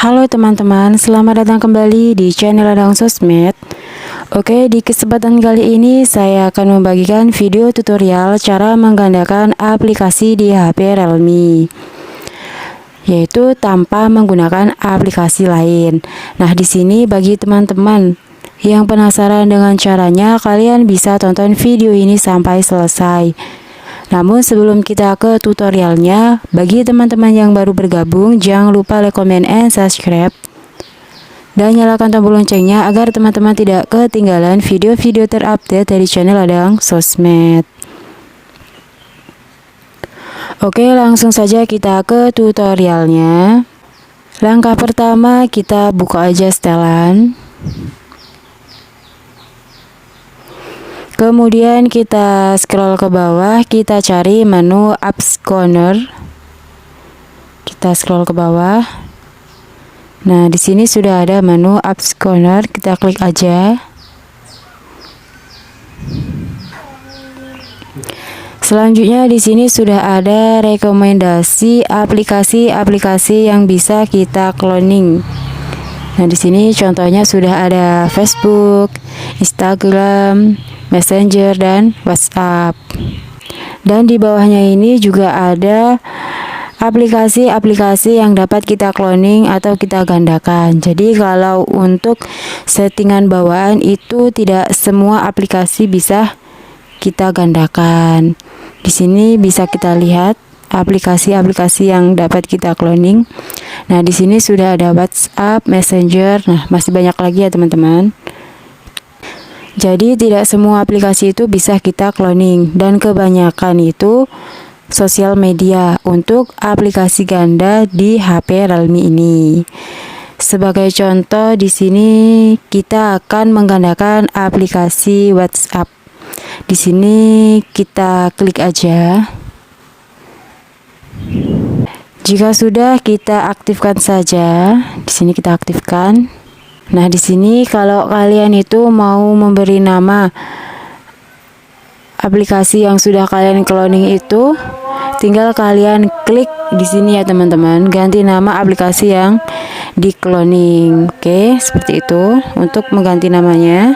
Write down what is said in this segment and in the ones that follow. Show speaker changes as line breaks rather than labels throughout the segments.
Halo teman-teman, selamat datang kembali di channel Ladang Sosmed. Oke, di kesempatan kali ini saya akan membagikan video tutorial cara menggandakan aplikasi di HP Realme, yaitu tanpa menggunakan aplikasi lain. Nah, di sini bagi teman-teman yang penasaran dengan caranya, kalian bisa tonton video ini sampai selesai. Namun sebelum kita ke tutorialnya, bagi teman-teman yang baru bergabung, jangan lupa like, comment, and subscribe. Dan nyalakan tombol loncengnya agar teman-teman tidak ketinggalan video-video terupdate dari channel Ladang Sosmed. Oke, langsung saja kita ke tutorialnya. Langkah pertama, kita buka aja setelan. Kemudian kita scroll ke bawah, kita cari menu Apps Corner. Kita scroll ke bawah. Nah, di sini sudah ada menu Apps Corner, kita klik aja. Selanjutnya di sini sudah ada rekomendasi aplikasi-aplikasi yang bisa kita cloning. Nah, di sini contohnya sudah ada Facebook, Instagram, Messenger, dan WhatsApp. Dan di bawahnya ini juga ada aplikasi-aplikasi yang dapat kita cloning atau kita gandakan. Jadi kalau untuk settingan bawaan itu tidak semua aplikasi bisa kita gandakan. Di sini bisa kita lihat aplikasi-aplikasi yang dapat kita cloning. Nah, di sini sudah ada WhatsApp, Messenger. Nah, masih banyak lagi ya teman-teman. Jadi tidak semua aplikasi itu bisa kita cloning, dan kebanyakan itu sosial media untuk aplikasi ganda di HP Realme ini. Sebagai contoh di sini kita akan menggandakan aplikasi WhatsApp. Di sini kita klik aja. Jika sudah, kita aktifkan saja. Di sini kita aktifkan. Nah, di sini kalau kalian itu mau memberi nama aplikasi yang sudah kalian cloning itu, tinggal kalian klik di sini ya teman-teman, ganti nama aplikasi yang di cloning. Oke, seperti itu untuk mengganti namanya.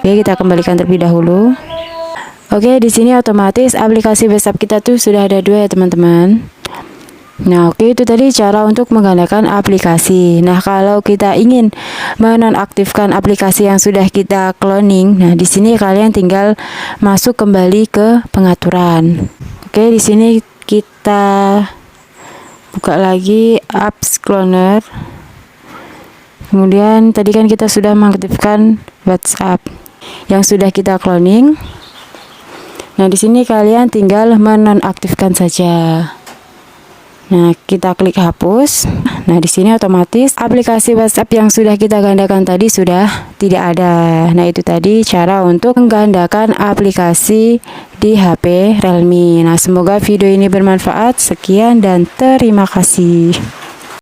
Oke, kita kembalikan terlebih dahulu. Oke, di sini otomatis aplikasi WhatsApp kita tuh sudah ada 2 ya teman-teman. Nah, oke, itu tadi cara untuk menggandakan aplikasi. Nah, kalau kita ingin menonaktifkan aplikasi yang sudah kita cloning, nah di sini kalian tinggal masuk kembali ke pengaturan. Oke, di sini kita buka lagi Apps Cloner. Kemudian tadi kan kita sudah mengaktifkan WhatsApp yang sudah kita cloning. Nah, di sini kalian tinggal menonaktifkan saja. Nah, kita klik hapus. Nah, di sini otomatis aplikasi WhatsApp yang sudah kita gandakan tadi sudah tidak ada. Nah, itu tadi cara untuk menggandakan aplikasi di HP Realme. Nah, semoga video ini bermanfaat. Sekian dan terima kasih.